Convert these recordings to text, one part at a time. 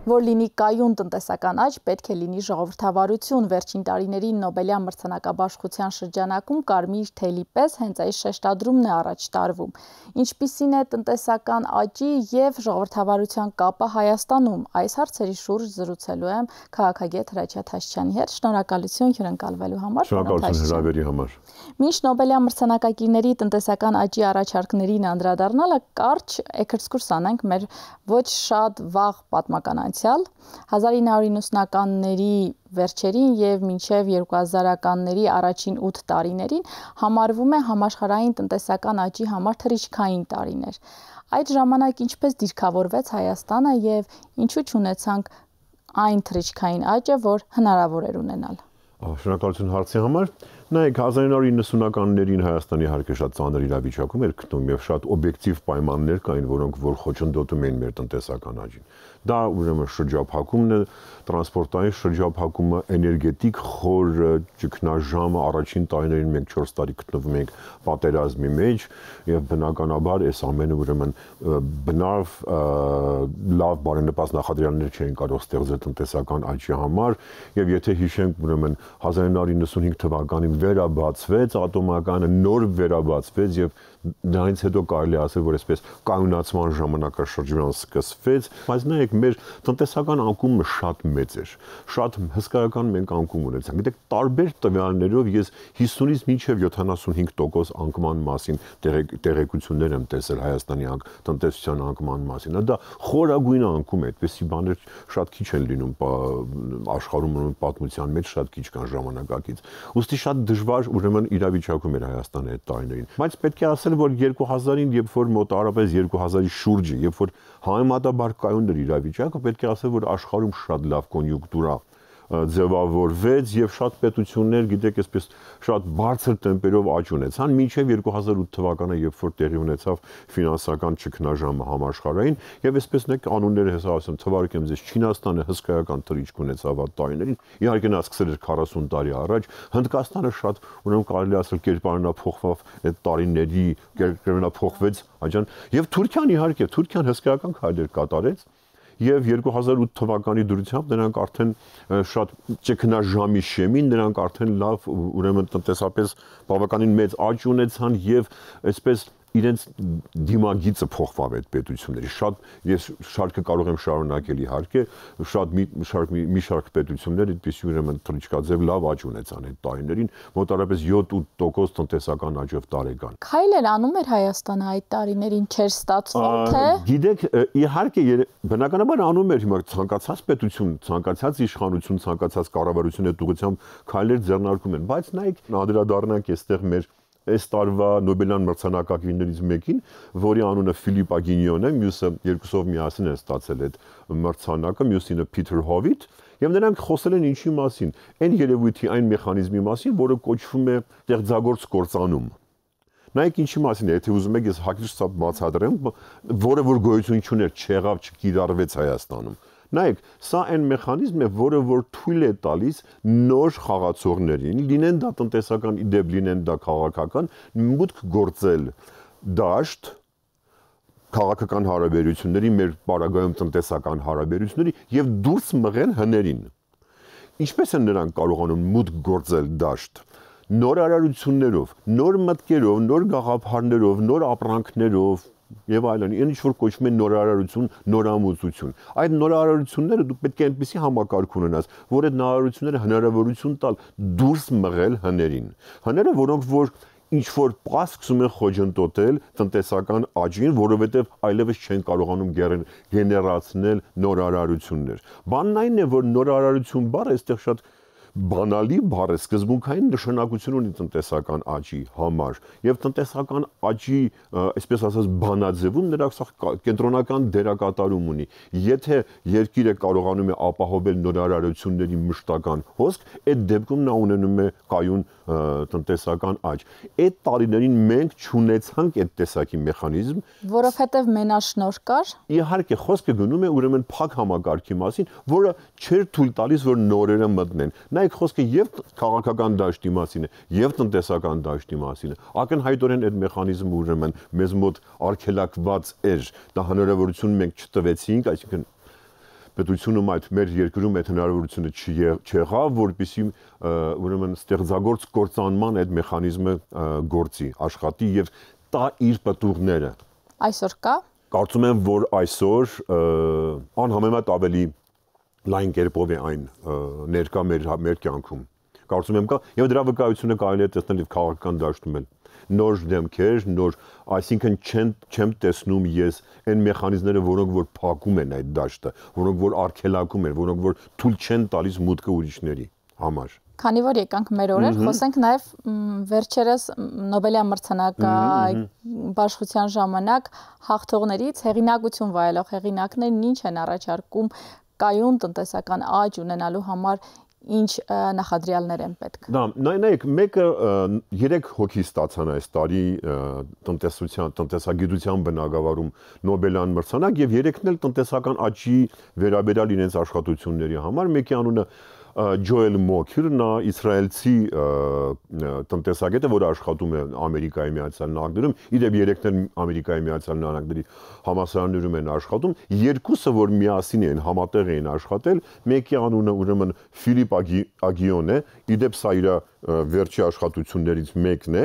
Որ լինի կայուն տնտեսական աճ, պետք է լինի ժողովրդավարություն։ Վերջին տարիներին Նոբելյան մրցանակաբաշխության շրջանակում կարմիր թելի պես հենց այս շեշտադրումն է առաջ տարվում։ Ինչպիսին է տնտեսական աճի եւ ժողովրդավարության կապը Հայաստանում։ Այս հարցերի շուրջ զրուցելու եմ քաղաքագետ Հրաչյա Թաշչյանի հետ։ Շնորհակալություն հյուրընկալվելու համար։ Շնորհակալություն հրավերի համար։ Մինչ Նոբելյան մրցանակակիրների տնտեսական աճի առաջարկներին անդրադառնալը կարճ էքսկուրս անենք մեր ոչ շատ վաղ պատմական անցյալ 1990-ականների վերջերին եւ մինչեւ 2000-ականների առաջին 8 տարիներին համարվում է համաշխարհային տնտեսական աճի համար թռիչքային տարիներ։ Այդ ժամանակ ինչպես դիրքավորվեց Հայաստանը եւ ինչու չունեցանք այն թռիչքային աճը, որ հնարավոր էր ունենալ։ Շնորհակալություն հարցի համար։ Նայեք 1990-ականներին Հայաստանի իհարկե շատ ծանր իրավիճակում էր գտնվում եւ շատ օբյեկտիվ պայմաններ կային, որոնք որ խոչընդոտում էին մեր տնտեսական աճին։ Դա ուրեմն շրջափակումն է, տրանսպորտային շրջափակումը, էներգետիկ խոր ճգնաժամը, առաջին տարիներին մենք 4 տարի գտնվում ենք պատերազմի մեջ եւ բնականաբար այս ամենը ուրեմն բնավ լավ բարենպաստ նախադրյալներ չէին կարող ստեղծել տնտեսական աճի համար եւ եթե հիշենք ուրեմն 1995 թվականին վերաբացվեց ատոմականը, նոր վերաբացվեց եւ դրանից հետո կարելի ասել, որ այսպես կայունացման ժամանակաշրջան սկսվեց, բայց նայեք մեր տնտեսական անկումը շատ մեծ էր, շատ հսկայական մենք անկում ունեցանք։ Գիտեք, տարբեր տվյալներով ես 50-ից մինչև 75% անկման մասին տեղեկություններ եմ տեսել Հայաստանի տնտեսության անկման մասին։ Դա խորագույն անկում է, այդպեսի բաներ շատ քիչ են լինում աշխարհում պատմության մեջ, շատ քիչ կան ժամանակակից։ Ուստի շատ դժվար ուրեմն իրավիճակում էր Հայաստանը այդ տարիներին։ Բայց պետք է ասել, որ 2000-ին, երբ որ մոտավորապես 2000-ի շուրջը, երբ որ համեմատաբար կայուն էր իրավիճակը, պետք է ասել, որ աշխարհում շատ լավ կոնյունկտուրա ձևավորվեց եւ շատ պետություններ, գիտեք, այսպես շատ բարձր տեմպերով աճ ունեցան մինչեւ 2008 թվականը, երբ որ տեղի ունեցավ ֆինանսական ճգնաժամը համաշխարհային եւ այսպես նեք անունները հեսա ասեմ, թվարկեմ ձեզ Չինաստանը հսկայական թռիչք ունեցավ այդ տարիներին, իհարկե նա սկսել էր 40 տարի առաջ, Հնդկաստանը շատ ուրեմն կարելի ասել կերպարանափոխվավ այդ տարիների, կերպարանափոխվեց աջան եւ Թուրքիան իհարկե, Թուրքիան հսկայական քայլեր կատարեց Եվ 2008 թվականի դրությամբ նրանք արդեն շատ ճգնաժամի շեմին, նրանք արդեն լավ ուրեմն տնտեսապես բավականին մեծ աճ ունեցան եւ այսպես իրենց դիմագիծը փոխվավ այդ պետությունների։ Շատ ես շարքը կարող եմ շարունակել իհարկե, շատ մի շարք պետություններ այդպեսի ուրեմն թռիչքաձև լավ աճ ունեցան այդ տարիներին, մոտավորապես 7-8% տնտեսական աճով տարեկան։ Քայլեր անում էր Հայաստանը այդ տարիներին, չէր ստացվում թե։ Գիտեք, իհարկե բնականաբար անում էր հիմա ցանկացած պետություն, ցանկացած իշխանություն, ցանկացած կառավարություն այդ ուղղությամբ քայլեր ձեռնարկում են, բայց նայեք անդրադառնանք այստեղ մեր Այս տարվա Նոբելյան մրցանակակիրներից մեկին, որի անունը Ֆիլիպ Ագինյոն է, մյուսը երկուսով միասին է ստացել այդ մրցանակը, մյուսինը Փիթեր Հովիտ, եւ նրանք խոսել են ինչի մասին, այն երևույթի, այն մեխանիզմի մասին, որը կոչվում է ստեղծագործ կործանում։ Նայեք ինչի մասին է, եթե ուզում եք ես հակիրճ բացատրեմ, որը որ գոյություն չուներ, չեղավ, չկիրառվեց Հայաստանում։ Նայեք, սա այն մեխանիզմն է, որը որ թույլ է տալիս նոր խաղացողներին, լինեն դա տնտեսական իդեպ, լինեն դա քաղաքական, մուտք գործել դաշտ քաղաքական հարաբերությունների, մեր պարագայում տնտեսական հարաբերությունների եւ դուրս մղեն հներին։ Ինչպես են նրանք կարողանում մուտք գործել դաշտ։ Նոր արարություններով, նոր մտքերով, նոր գաղափարներով, նոր ապրանքներով Եվ այլն, ինչ որ կոչվում է նորարարություն, նորամուծություն։ Այդ նորարարությունները դու պետք է այնպեսի համակարգ ունենաս, որ այդ նորարարությունները հնարավորություն տալ դուրս մղել հներին։ Հները, որոնք որ ինչ որ պահ սկսում են խոչընդոտել տնտեսական աճին, որովհետև այլևս չեն կարողանում գեներացնել նորարարություններ։ Բանն այն է, որ նորարարություն բառը այստեղ շատ բանալի բառ է, սկզբունքային նշանակություն ունի տնտեսական աճի համար եւ տնտեսական աճի, այսպես ասած, բանաձևում նրա կենտրոնական դերակատարում ունի։ Եթե երկիրը կարողանում է ապահովել նորարարությունների մշտական հոսք, այդ դեպքում նա ունենում է կայուն տնտեսական աճ։ Այդ տարիներին մենք չունեցանք այդ տեսակի մեխանիզմ, որովհետև մենաշնորհ կար։ Իհարկե, խոսքը գնում է ուրեմն փակ համակարգի մասին, որը չէր թույլ տալիս, որ նորերը մտնեն։ Նայեք, խոսքը եւ քաղաքական դաշտի մասին է, եւ տնտեսական դաշտի մասին է։ Ակնհայտորեն այդ մեխանիզմը ուրեմն մեզ մոտ արգելակված էր, դա հնարավորություն մենք չտվեցինք, այսինքն պետությունում այդ մեր երկրում այդ հնարավորությունը չեղավ, որպեսզի ուրեմն ստեղծագործ կործանման այդ մեխանիզմը գործի, աշխատի եւ տա իր պատուղները։ Այսօր կա։ Կարծում եմ, որ այսօր անհամեմատ ավելի լայն կերպով է այն ներկա մեր կյանքում։ Կարծում եմ կա եւ դրա վկայությունը կարելի է տեսնել եւ քաղաքական դաշտում էլ։ Նոր դեմքեր, նոր, այսինքն չեմ տեսնում ես այն մեխանիզմները, որոնք որ փակում են այդ դաշտը, որոնք որ արգելակում են, որոնք որ թույլ չեն տալիս մուտքը ուրիշների համար։ Քանի որ եկանք մեր օրեր, խոսենք նաև վերջերս Նոբելյան մրցանակաբաշխության ժամանակ հաղթողներից հեղինակություն վայելող հեղինակներն ինչ են առաջարկում կայուն տնտեսական աճ ունենալու համար ինչ նախադրյալներ են պետք։ Դա նայեք, մեկը 3 հոգի ստացան այս տարի տնտեսագիտության բնագավառում Նոբելյան մրցանակ եւ 3-ն էլ տնտեսական աճի վերաբերյալ իրենց աշխատությունների համար։ Մեկի անունը Ջոել Մոքիր, նա իսրայելցի տնտեսագետ է, որը աշխատում է Ամերիկայի Միացյալ Նահանգներում, իդեպ 3-ն էլ Ամերիկայի Միացյալ Նահանգների համալսարաններում են աշխատում, երկուսը որ միասին են համատեղ են աշխատել, մեկի անունը ուրեմն Ֆիլիպ Ագիոն է, իդեպ սա իր վերջի աշխատություններից մեկն է,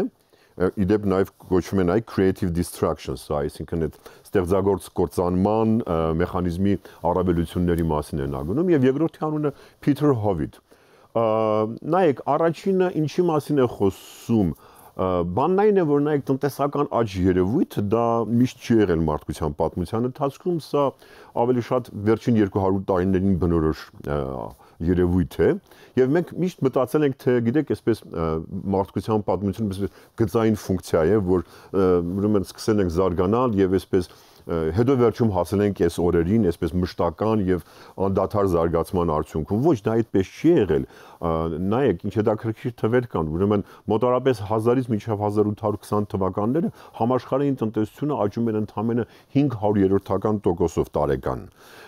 իդեպ նաև կոչվում են creative destruction, սա այսինքն այդ ստեղծագործ կործանման մեխանիզմի առավելությունների մասին են ագնում եւ երկրորդի անունը Փիթեր Հովիտ։ Նայեք, առաջինը ինչի մասին է խոսում, բանն այն է, որ նայեք տնտեսական աճ երևույթը դա միշտ չի եղել մարդկության պատմության ընթացքում, սա ավելի շատ վերջին 200 տարիներին բնորոշ երևույթ է եւ մենք միշտ մտածել ենք թե գիտեք այսպես մարդկության պատմությունը գծային ֆունկցիա է որ ուրեմն սկսել ենք զարգանալ եւ այսպես հետո վերջում հասել ենք այս օրերին, այսպես մշտական եւ անդադար զարգացման արդյունքում։ Ոչ, դա այդպես չի եղել։ Նայեք, ինչ հետաքրքիր թվեր կան, ուրեմն մոտավորապես 1000-ից մինչև 1820 թվականները համաշխարհային տնտեսությունը աճում էր ընդամենը 500%-ով տարեկան։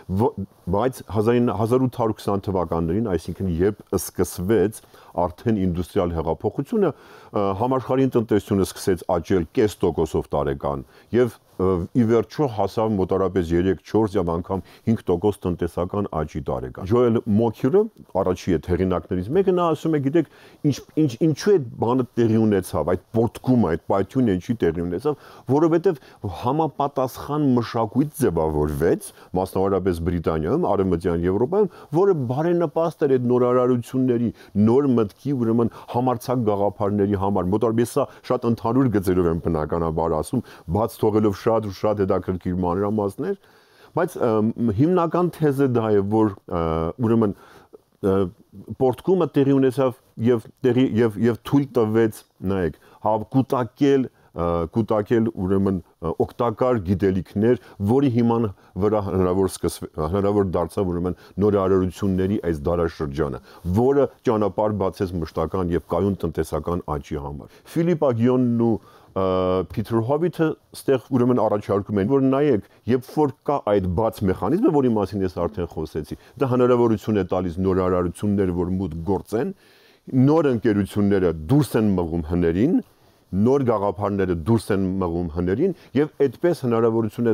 Բայց 1820 թվականներին, այսինքն երբ սկսվեց արդեն ինդուստրիալ հեղափոխությունը, համաշխարհային տնտեսությունը սկսեց աճել կես տոկոսով տարեկան եւ ի վերջո հասավ մոտավորապես 3-4 եւ անգամ 5% տնտեսական աճի տարեկան։ Ջոել Մոքիրը առաջի այդ հեղինակներից մեկը նա ասում է, գիտեք, ինչու այդ բանը տեղի ունեցավ, այդ պորտկումը, այդ պայթյունը ինչի տեղի ունեցավ, որովհետեւ համապատասխան մշակույթ ձևավորվեց, մասնավորապես Բրիտանիայում, Արևմտյան Եվրոպայում, որը բարենպաստ էր այդ նորարարությունների, նոր մտքի, ուրեմն համարձակ գաղափարների համար։ Մոտավորապես սա շատ ընդհանուր գծերով են բնականաբար ասում, բաց թողելով շատ հետաքրքիր մանրամասներ, բայց հիմնական թեզը դա է, որ ուրեմն պորտկումը տեղի ունեցավ եւ թույլ տվեց, նայեք, կուտակել ուրեմն օգտակար գիտելիքներ, որի հիման վրա հնարավոր դարձավ ուրեմն նորարարությունների այս դարաշրջանը, որը ճանապարհ բացեց մշտական եւ կայուն տնտեսական աճի համար։ Ֆիլիպ Ագիոնն ու Փիթեր Հովիթը ստեղ ուրեմն առաջարկում են, որ նայեք, երբ որ կա այդ բաց մեխանիզմը, որի մասին ես արդեն խոսեցի, դա հնարավորություն է տալիս նորարարությունները, որ մուտք գործեն, նոր ընկերությունները դուրս են մղում հներին, նոր գաղափարները դուրս են մղում հներին եւ այդպես հնարավորություն է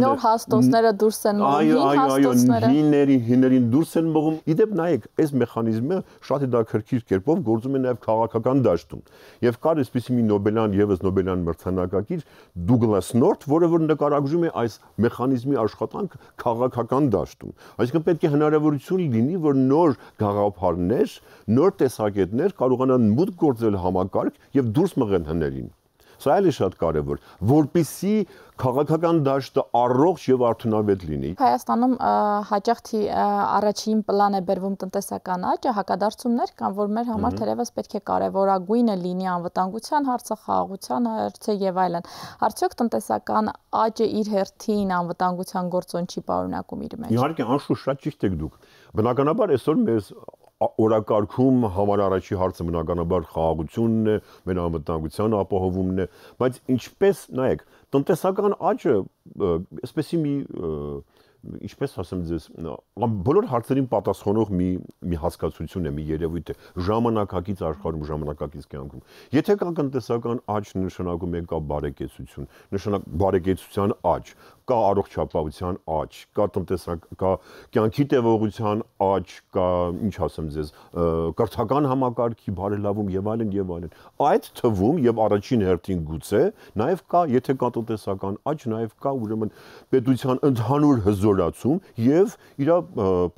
նոր հաստոցները դուրս են մղում, հիներին դուրս են մղում։ Իդեպ նայեք, այս մեխանիզմը շատ հետաքրքիր կերպով գործում է նաեւ քաղաքական դաշտում։ Եվ կար այսպիսի մի Նոբելյան մրցանակակիր Դուգլաս Նորթ, որը որ նկարագրում է այս մեխանիզմի աշխատանքը քաղաքական դաշտում։ Այսինքն պետք է հնարավորություն լինի, որ նոր գաղափարներ, նոր տեսակետներ կարողանան մուտք գործել համակարգ եւ դուրս մղեն հներին։ Սա էլ է շատ կարևոր, որպեսզի քաղաքական դաշտը առողջ եւ արդյունավետ լինի։ Հայաստանում հաճախ առաջին պլան է բերվում տնտեսական աճը, հակադարձումներ կան, որ մեր համար թերևս պետք է կարևորագույնը լինի անվտանգության հարցը, խաղաղության հարցը եւ այլն։ Արդյոք տնտեսական աճը իր հերթին անվտանգության գործոն չի պարունակում իր մեջ։ Իհարկե, անշուշտ շատ ճիշտ եք դուք։ Բնականաբար այսօր մեզ օրակարգում համար առաջի հարցը բնականաբար խաղաղությունն է, մեր անվտանգության ապահովումն է, բայց ինչպես նայեք, տնտեսական աճը այսպեսի մի ինչպես ասեմ ձեզ, բոլոր հարցերին պատասխանող մի հասկացություն է, մի երևույթ է, ժամանակակից աշխարհում, ժամանակակից կյանքում։ Եթե կա տնտեսական աճ, նշանակում է կա բարեկեցություն, բարեկեցության աճ, կա առողջապահության աճ, կա կյանքի տևողության աճ, կա, ինչ ասեմ ձեզ, կրթական համակարգի բարելավում եւ այլն եւ այլն։ Այդ թվում եւ առաջին հերթին գուցե նաեւ կա, եթե կա տնտեսական աճ, նաեւ կա ուրեմն պետության ընդհանուր հզորացում եւ իր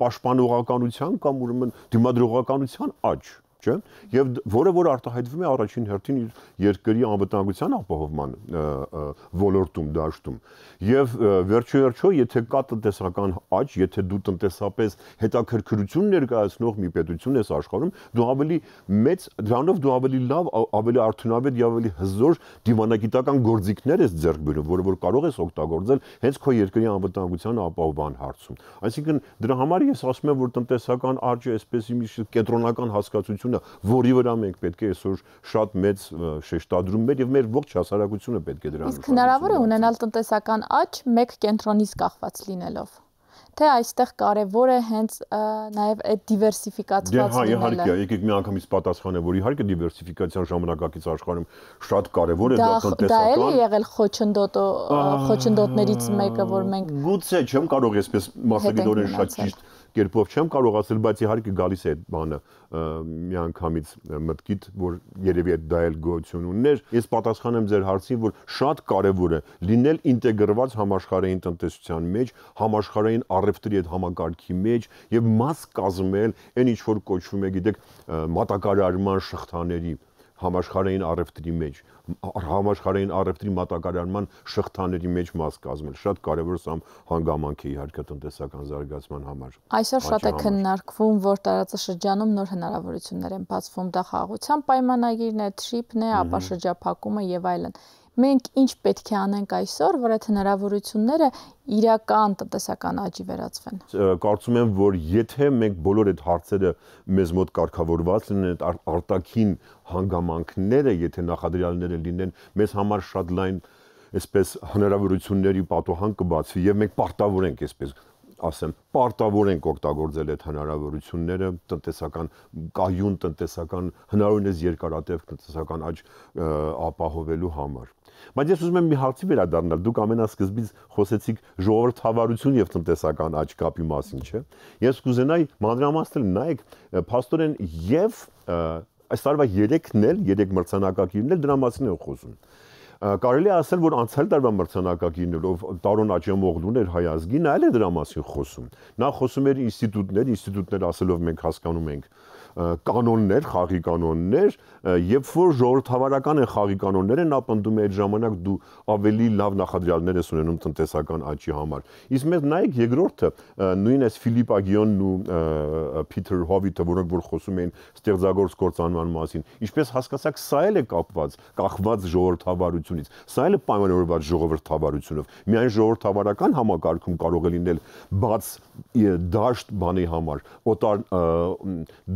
պաշտպանողականության կամ ուրեմն դիմադրողականության աճ, չէ՞, եւ որը որ արտահայտվում է առաջին հերթին իր երկրի անվտանգության ապահովման ոլորտում, դաշտում։ Եւ վերջո, եթե կա տնտեսական աճ, եթե դու տնտեսապես հետաքրքրություն ներկայացնող մի պետություն ես աշխարհում, դու ավելի մեծ, դրանով դու ավելի լավ, ավելի արդյունավետ եւ ավելի հզոր դիվանագիտական գործիքներ ես ձեռք բերում, որը որ կարող ես օգտագործել հենց քո երկրի անվտանգության ապահովման հարցում։ Այսինքն դրա համար ես ասում եմ, որ տնտեսական աճը այսպես մի կենտրոնական հասկացություն, որի վրա մենք պետք է այսօր շատ մեծ շեշտադրումներ եւ մեր ողջ հասարակությունը պետք է դրան։ Իսկ հնարավոր է ունենալ տնտեսական աճ մեկ կենտրոնից կախված լինելով։ Թե այստեղ կարևոր է հենց նաև այդ դիվերսիֆիկացված լինելը։ Հա, իհարկե, եկեք մի անգամից պատասխանեմ, որ իհարկե դիվերսիֆիկացիան ժամանակակից աշխարհում շատ կարևոր է, դա տնտեսական։ Դա էլ է եղել խոչընդոտներից մեկը, որ մենք գուցե չեմ կարող այսպես մասնագիտորեն շատ ճիշտ կերպով չեմ կարող ասել, բայց իհարկե գալիս է այդ բանը մի անգամից մտքիդ, որ երևի դա էլ գոյություն ուներ։ Ես պատասխանեմ ձեր հարցին, որ շատ կարևոր է լինել ինտեգրված համաշխարհային տնտեսության մեջ, համաշխարհային առևտրի այդ համակարգի մեջ եւ մաս կազմել այն ինչ որ կոչվում է, գիտեք, մատակարարման շղթաների համաշխարհային առևտրի մեջ, համաշխարհային առևտրի մատակարարման շղթաների մեջ մաս կազմել։ Շատ կարևոր սա հանգամանք է իհարկե տնտեսական զարգացման համար։ Այսօր շատ է քննարկվում, որ տարածաշրջանում նոր հնարավորություններ են բացվում, դա խաղաղության պայմանագիրն է, TRIP-ն է, ապա շրջափակումը եւ այլն։ Մենք ինչ պետք է անենք այսօր, որ այդ հնարավորությունները իրական տնտեսական աճի վերածվեն։ Կարծում եմ, որ եթե մենք բոլոր այդ հարցերը մեզ մոտ կարգավորված լինեն, այդ արտաքին հանգամանքները, եթե նախադրյալները լինեն, մեզ համար շատ լայն այսպես հնարավորությունների պատոհան կբացվի եւ մենք պարտավոր ենք այսպես ասեմ, պարտավոր ենք օգտագործել այդ հնարավորությունները տնտեսական կայուն տնտեսական հնարավորինս երկարատև տնտեսական աճ ապահովելու համար։ Բայց ես ուզում եմ մի հարցի վերադառնալ, դուք ամենասկզբից խոսեցիք ժողովրդավարություն եւ տնտեսական աճ կապի մասին, չէ՞։ Ես կուզենայի մանրամասնել նայեք, փաստորեն եւ այս տարվա 3-ն էլ 3 մրցանակակիրներ դրա մասին են խոսում։ Կարելի է ասել, որ անցյալ տարվա մրցանակակիրներով Տարոն Աճեմօղլուն էր հայ ազգի, նա էլ է դրա մասին խոսում։ Նա խոսում էր ինստիտուտներ ասելով մենք հասկանում ենք կանոններ, խաղի կանոններ, երբ որ ժողովրդավարական են խաղի կանոնները, նա պնդում է այդ ժամանակ դու ավելի լավ նախադրյալներ ես ունենում տնտեսական աճի համար։ Իսկ մեզ նայեք երկրորդը, նույն այս Ֆիլիպ Ագիոնն ու Փիթեր Հովիթը, որոնք որ խոսում էին ստեղծագործ կործանման մասին, ինչպես հասկացաք, սա էլ է կախված ժողովրդավարությունից, սա էլ է պայմանավորված ժողովրդավարությունով։ Միայն ժողովրդավարական համակարգում կարող է լինել բաց դաշտ բանի համար, օտար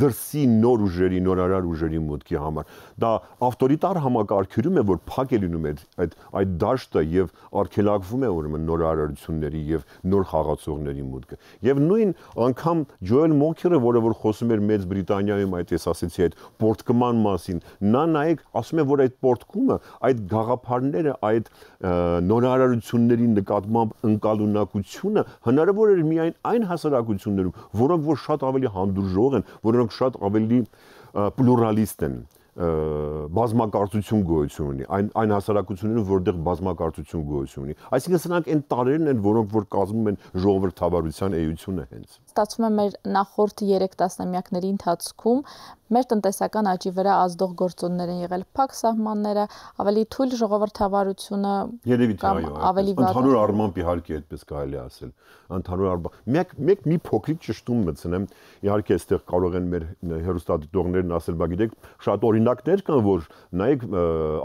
դրսի նոր ուժերի, նորարար ուժերի մուտքի համար։ Դա ավտորիտար համակարգերում է, որ փակ է լինում այդ դաշտը եւ արգելակվում է ուրեմն նորարարությունների եւ նոր խաղացողների մուտքը։ Եվ նույն անգամ Ջոել Մոքերը, որը որ խոսում էր Մեծ Բրիտանիայում այդ ես ասեցի այդ պորտկման մասին, նա նայեք, ասում է, որ այդ պորտկումը, այդ գաղափարները, այդ նորարարությունների նկատմամբ ընկալունակությունը հնարավոր էր միայն այն հասարակություններում, որոնք որ շատ ավելի հանդուրժող են, որոնք շատ ավելի պլուրալիստ են, բազմակարծություն գոյություն ունի, այն հասարակություններում, որտեղ բազմակարծություն գոյություն ունի։ Այսինքն սրանք այն տարրերն են, որոնք որ կազմում են ժողովրդավարության էությունը հենց։ Ստացվում է մեր նախորդ 3 տասնամյակների ընթացքում մեր տնտեսական աճի վրա ազդող գործոններ են եղել փակ սահմանները, ավելի թույլ ժողովրդավարությունը, երևի թե այո, ավելի վատ։ Ընդհանուր առմամբ իհարկե այդպես կարելի ասել։ Ընդհանուր առմամբ մի փոքրիկ ճշտում մտցնեմ, իհարկե այստեղ կարող են մեր հեռուստադիտողներն ասել, բա գիտեք, շատ օրինակներ կան, որ նայեք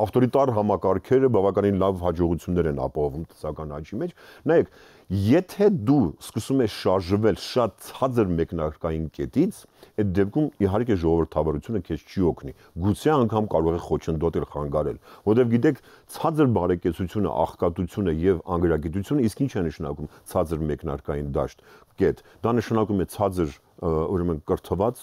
ավտորիտար համակարգերը բավականին լավ հաջողություններ են ապահովում տնտեսական աճի մեջ։ Նայեք, Եթե դու սկսում ես շարժվել շատ ցածր մեկնարկային կետից, այդ դեպքում իհարկե ժողովրդավարությունը քեզ չի օգնի։ Գուցե անգամ կարող է խոչընդոտել, խանգարել, որովհետև գիտեք, ցածր բարեկեցությունը, աղքատությունը եւ անգրագիտությունը իսկ ինչ է նշանակում ցածր մեկնարկային դաշտ կետ։ Դա նշանակում է ցածր ուրեմն կրթված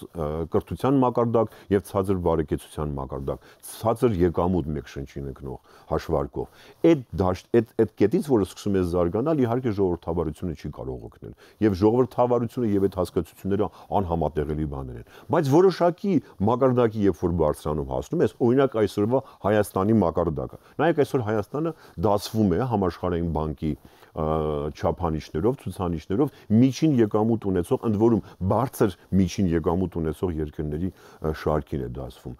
կրթության մակարդակ եւ ցածր բարեկեցության մակարդակ, ցածր եկամուտ մեկ շնչին ընկնող հաշվարկով։ Այդ դաշտ, այդ կետից, որը սկսում է զարգանալ, իհարկե ժողովրդավարությունը չի կարող օգնել։ Եվ ժողովրդավարությունը եւ այդ հասկացությունները անհամատեղելի բաներ են։ Բայց որոշակի մակարդակի երբ որ բարձրանում հասնում ես, օրինակ այսօրվա Հայաստանի մակարդակը։ Նայեք այսօր Հայաստանը դասվում է համաշխարհային բանկի չափանիշներով, ցուցանիշներով միջին եկամուտ ունեցող, ընդ որում բարձր միջին եկամուտ ունեցող երկրների շարքին է դասվում։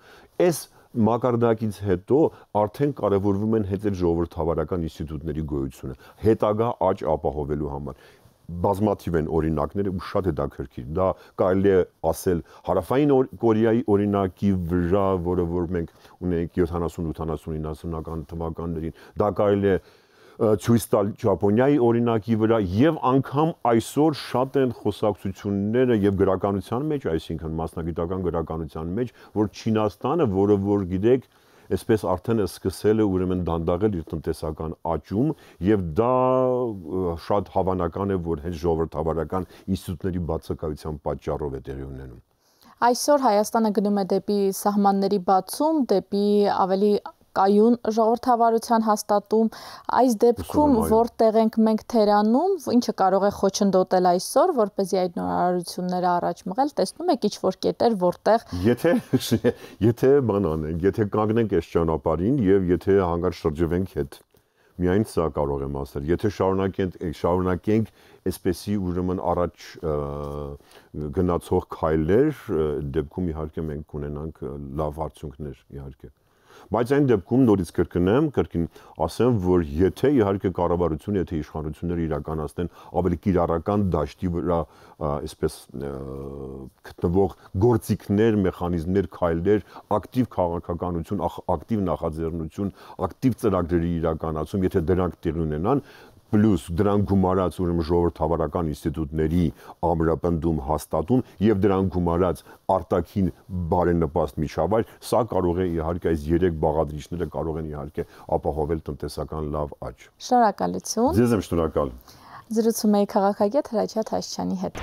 Այս մակարդակից հետո արդեն կարևորվում են հետել ժողովրդավարական ինստիտուտների գոյությունը, հետագա աճ ապահովելու համար։ Բազմաթիվ են օրինակները ու շատ հետաքրքիր։ Դա կարելի է ասել Հարավային Կորեայի օրինակի վրա, որը որ մենք ունենք 70-80-90-ական թվականներին, դա կարելի է ցույց տալ Ճապոնիայի օրինակի վրա եւ անգամ այսօր շատ են խոսակցությունները եւ գրականության մեջ, այսինքն մասնագիտական գրականության մեջ, որ Չինաստանը, որը որ գիտեք, այսպես արդեն է սկսել է ուրեմն դանդաղել իր տնտեսական աճում եւ դա շատ հավանական է, որ հենց ժողովրդավարական ինստիտուտների բացակայության պատճառով է տեղի ունենում։ Այսօր Հայաստանը գնում է դեպի սահմանների բացում, դեպի ավելի կայուն ժողովրդավարության հաստատում, այս դեպքում որտեղ ենք մենք թերանում, ինչը կարող է խոչընդոտել այսօր, որպեսզի այդ նորարարությունները առաջ մղել, տեսնում եք ինչ-որ կետեր, որտեղ Եթե բան անենք, եթե կանգնենք այս ճանապարհին եւ եթե հանգարց շրջվենք հետ, միայն սա կարող եմ ասել, եթե շարունակենք այսպեսի ուրեմն առաջ գնացող քայլեր, դեպքում իհարկե մենք կունենանք լավ արդյունքներ իհարկե։ Բայց այն դեպքում նորից կրկին ասեմ, որ եթե իհարկե կառավարությունը, եթե իշխանությունները իրականացնեն ավելի կիրառական դաշտի վրա, այսպես գտնվող գործիքներ, մեխանիզմներ, քայլեր, ակտիվ քաղաքականություն, ակտիվ նախաձեռնություն, ակտիվ ծրագրերի իրականացում, եթե դրանք տեղի ունենան, պլյուս դրան գումարած ուրեմն ժողովրդավարական ինստիտուտների ամրապնդում, հաստատում եւ դրան գումարած արտաքին բարենպաստ միջավայր, սա կարող է իհարկե այս 3 բաղադրիչները կարող են իհարկե ապահովել տնտեսական լավ աճ։ Շնորհակալություն։ Ձեզ եմ շնորհակալ։ Զրուցում էի քաղաքագետ Հրաչյա Թաշչյանի հետ։